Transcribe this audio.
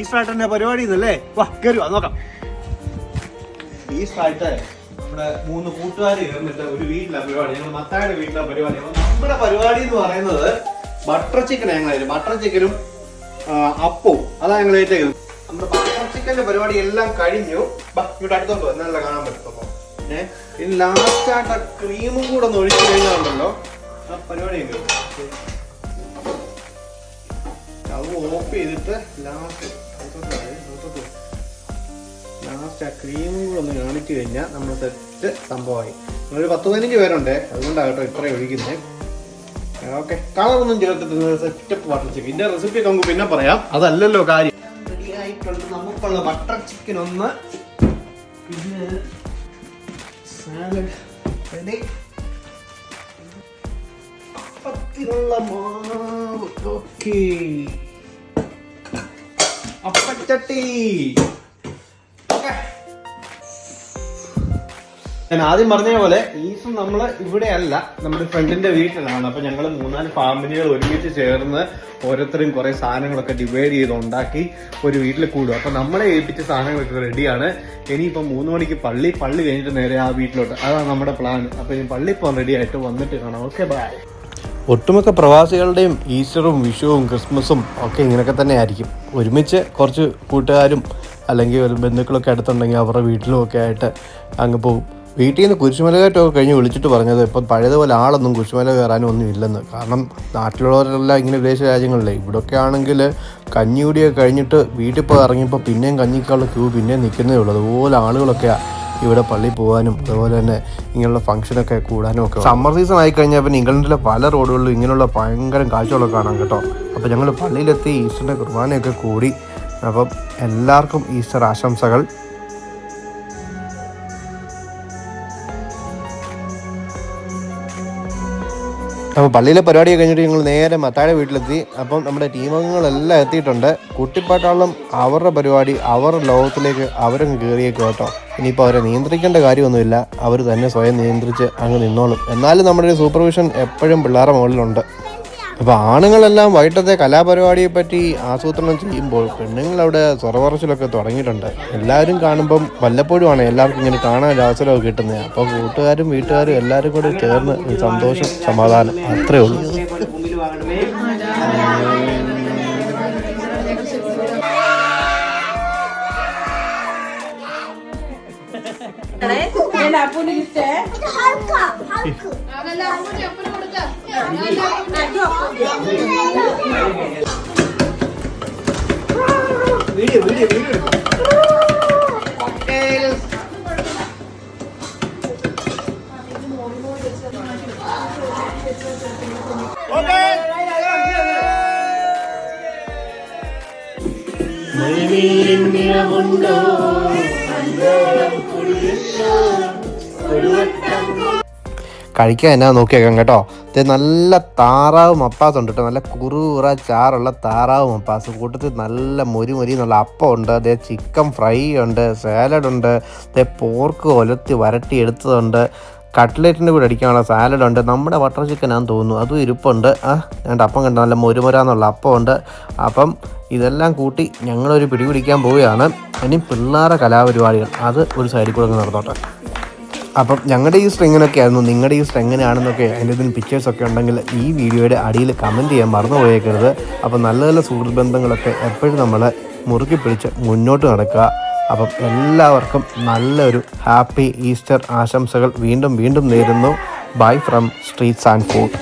ഈസ്റ്ററായിട്ട് പരിപാടി ഇതല്ലേ? വാ കയറി വാ നോക്കാം. ഈസ്റ്ററായിട്ട് നമ്മുടെ 3 കൂട്ടുകാർ ചേർന്നിട്ട് ഒരു വീട്ടിലാണ് പരിപാടി. ഞങ്ങൾ മത്തായുടെ വീട്ടിലാണ് പരിപാടി. നമ്മുടെ പരിപാടി എന്ന് പറയുന്നത് ബട്ടർ ചിക്കൻ. ഞങ്ങൾ ബട്ടർ ചിക്കനും അപ്പവും അതാണ് ഞങ്ങൾ ഏറ്റവും. നമ്മുടെ ബട്ടർ ചിക്കന്റെ പരിപാടി എല്ലാം കഴിഞ്ഞു. ഇവിടെ അടുത്തോട്ട് നല്ല കാണാൻ പറ്റും. ഇനി ലാസ്റ്റ് ആയിട്ട് ക്രീമും കൂടെ ഒന്ന് ഒഴിച്ചു കഴിഞ്ഞാലുണ്ടല്ലോ ആ പരിപാടി അത് ഓഫ് ചെയ്തിട്ട് ലാസ്റ്റ് ആ ക്രീമും കൂടെ ഒന്ന് കാണിച്ചു കഴിഞ്ഞാൽ നമ്മൾ സെറ്റ് സംഭവമായി. നമ്മളൊരു 10-15 പേരുണ്ട്, അതുകൊണ്ടാണ് കേട്ടോ ഇത്രയും ഒഴിക്കുന്നത്. ഓക്കെ, കളറൊന്നും ചേർത്തിട്ട് സെറ്റപ്പ് ബട്ടർ ചിക്കൻ. ഇതിന്റെ റെസിപ്പി ഒക്കെ നമുക്ക് പിന്നെ പറയാം, അതല്ലല്ലോ കാര്യം. റെഡി ആയിട്ടുണ്ട് നമുക്കുള്ള ബട്ടർ ചിക്കൻ. ഒന്ന് പിന്നെ സാലഡ് റെഡി. അപ്പത്തിനുള്ള മാവ്. ഓക്കെ, അപ്പച്ചട്ടി. ഞാൻ ആദ്യം പറഞ്ഞ പോലെ ഈസം നമ്മള് ഇവിടെ അല്ല, നമ്മുടെ ഫ്രണ്ടിന്റെ വീട്ടിലാണ്. അപ്പൊ ഞങ്ങൾ 3-4 ഫാമിലികൾ ഒരുമിച്ച് ചേർന്ന് ഓരോരുത്തരും കുറെ സാധനങ്ങളൊക്കെ ഡിവൈഡ് ചെയ്ത് ഉണ്ടാക്കി ഒരു വീട്ടിൽ കൂടും. അപ്പൊ നമ്മളെ ഏൽപ്പിച്ച സാധനങ്ങളൊക്കെ റെഡിയാണ്. ഇനിയിപ്പം 3 മണിക്ക് പള്ളി കഴിഞ്ഞിട്ട് നേരെ ആ വീട്ടിലോട്ട്. അതാണ് നമ്മുടെ പ്ലാൻ. അപ്പൊ ഇനി പള്ളി പോകാൻ റെഡി ആയിട്ട് വന്നിട്ട് കാണാം. Okay, bye. ഒട്ടുമിക്ക പ്രവാസികളുടെയും ഈസ്റ്ററും വിഷുവും ക്രിസ്മസും ഒക്കെ ഇങ്ങനെയൊക്കെ തന്നെ ആയിരിക്കും. ഒരുമിച്ച് കുറച്ച് കൂട്ടുകാരും അല്ലെങ്കിൽ ബന്ധുക്കളൊക്കെ അടുത്തുണ്ടെങ്കിൽ അവരുടെ വീട്ടിലും ഒക്കെ ആയിട്ട് അങ്ങ് പോകും. വീട്ടിൽ നിന്ന് കുരിശുമല കയറ്റമൊക്കെ കഴിഞ്ഞ് വിളിച്ചിട്ട് പറഞ്ഞത് ഇപ്പം പഴയതുപോലെ ആളൊന്നും കുരിശുമല കയറാനും ഒന്നും ഇല്ലെന്ന്. കാരണം നാട്ടിലുള്ളവരെല്ലാം ഇങ്ങനെ വിദേശ രാജ്യങ്ങളിലെ ഇവിടെയൊക്കെ ആണെങ്കിൽ കഞ്ഞികൂടിയൊക്കെ കഴിഞ്ഞിട്ട് വീട്ടിൽ പോയി ഇറങ്ങിയപ്പോൾ പിന്നെയും കഞ്ഞിക്കുള്ള ക്യൂ പിന്നെയും നിൽക്കുന്നേ ഉള്ളൂ. അതുപോലെ ആളുകളൊക്കെയാണ് ഇവിടെ പള്ളിയിൽ പോകാനും അതുപോലെ തന്നെ ഇങ്ങനെയുള്ള ഫംഗ്ഷനൊക്കെ കൂടാനും ഒക്കെ. സമ്മർ സീസൺ ആയിക്കഴിഞ്ഞാൽ പിന്നെ ഇംഗ്ലണ്ടിലെ പല റോഡുകളിലും ഇങ്ങനെയുള്ള ഭയങ്കര കാഴ്ചകളൊക്കെ കാണാം കേട്ടോ. അപ്പോൾ ഞങ്ങൾ പള്ളിയിലെത്തി ഈസ്റ്ററിൻ്റെ കുർബാനയൊക്കെ കൂടി. അപ്പം എല്ലാവർക്കും ഈസ്റ്റർ ആശംസകൾ. അപ്പോൾ പള്ളിയിലെ പരിപാടിയൊക്കെ കഴിഞ്ഞിട്ട് ഞങ്ങൾ നേരെ മത്തായുടെ വീട്ടിലെത്തി. അപ്പം നമ്മുടെ ടീമംഗങ്ങളെല്ലാം എത്തിയിട്ടുണ്ട്. കുട്ടിപ്പാട്ടാളം അവരുടെ പരിപാടി, അവരുടെ ലോകത്തിലേക്ക് അവരങ്ങ് കയറിയേക്കും കേട്ടോ. ഇനിയിപ്പോൾ അവരെ നിയന്ത്രിക്കേണ്ട കാര്യമൊന്നുമില്ല, അവർ തന്നെ സ്വയം നിയന്ത്രിച്ച് അങ്ങ് നിന്നോളും. എന്നാലും നമ്മുടെ ഒരു സൂപ്പർവിഷൻ എപ്പോഴും പിള്ളേരുടെ മുകളിലുണ്ട്. അപ്പോൾ ആണുങ്ങളെല്ലാം വൈകിട്ടത്തെ കലാപരിപാടിയെപ്പറ്റി ആസൂത്രണം ചെയ്യുമ്പോൾ പെണ്ണുങ്ങളവിടെ സ്വറപറച്ചിലൊക്കെ തുടങ്ങിയിട്ടുണ്ട്. എല്ലാവരും കാണുമ്പം വല്ലപ്പോഴുമാണ് എല്ലാവർക്കും ഇങ്ങനെ കാണാൻ ഒരു അവസരമൊക്കെ കിട്ടുന്നത്. അപ്പോൾ കൂട്ടുകാരും വീട്ടുകാരും എല്ലാവരും കൂടെ ചേർന്ന് ഒരു സന്തോഷം, സമാധാനം, അത്രേ ഉള്ളൂ. കഴിക്കാൻ എന്നാ നോക്കിയേക്കാം കേട്ടോ. നല്ല താറാവ് മപ്പാസ് ഉണ്ട് കേട്ടോ. നല്ല കുറുകുറ ചാറുള്ള താറാവ് മപ്പാസ്. കൂട്ടത്തിൽ നല്ല മൊരി എന്നുള്ള അപ്പം ഉണ്ട്. അതേ ചിക്കൻ ഫ്രൈ ഉണ്ട്, സാലഡ് ഉണ്ട്, പോർക്ക് ഒലത്തി വരട്ടി എടുത്തതുണ്ട്, കട്ട്ലേറ്റിൻ്റെ കൂടെ അടിക്കാനുള്ള സാലഡ് ഉണ്ട്. നമ്മുടെ ബട്ടർ ചിക്കനാണെന്ന് തോന്നുന്നു, അതും ഇരിപ്പുണ്ട്. രണ്ട് അപ്പം കണ്ട നല്ല മൊരുമൊരാന്നുള്ള അപ്പമുണ്ട്. അപ്പം ഇതെല്ലാം കൂട്ടി ഞങ്ങളൊരു പിടിപിടിക്കാൻ പോവുകയാണ്. ഇനി പിള്ളേരുടെ കലാപരിപാടികൾ അത് ഒരു സൈഡിൽ കൂടെ നടന്നോട്ടെ. അപ്പം ഞങ്ങളുടെ ഈസ്റ്റർ ഇങ്ങനെയൊക്കെ ആയിരുന്നു. നിങ്ങളുടെ ഈസ്റ്റർ എങ്ങനെയാണെന്നൊക്കെ അതിൻ്റെ ഇതിന് പിക്ചേഴ്സൊക്കെ ഉണ്ടെങ്കിൽ ഈ വീഡിയോയുടെ അടിയിൽ കമൻറ്റ് ചെയ്യാൻ മറന്നു പോയേക്കരുത്. അപ്പം നല്ല നല്ല സുഹൃത്ത് ബന്ധങ്ങളൊക്കെ എപ്പോഴും നമ്മളെ മുറുക്കി പിടിച്ച് മുന്നോട്ട് നടക്കുക. അപ്പം എല്ലാവർക്കും നല്ലൊരു ഹാപ്പി ഈസ്റ്റർ ആശംസകൾ വീണ്ടും നേരുന്നു. Bye from streets and food.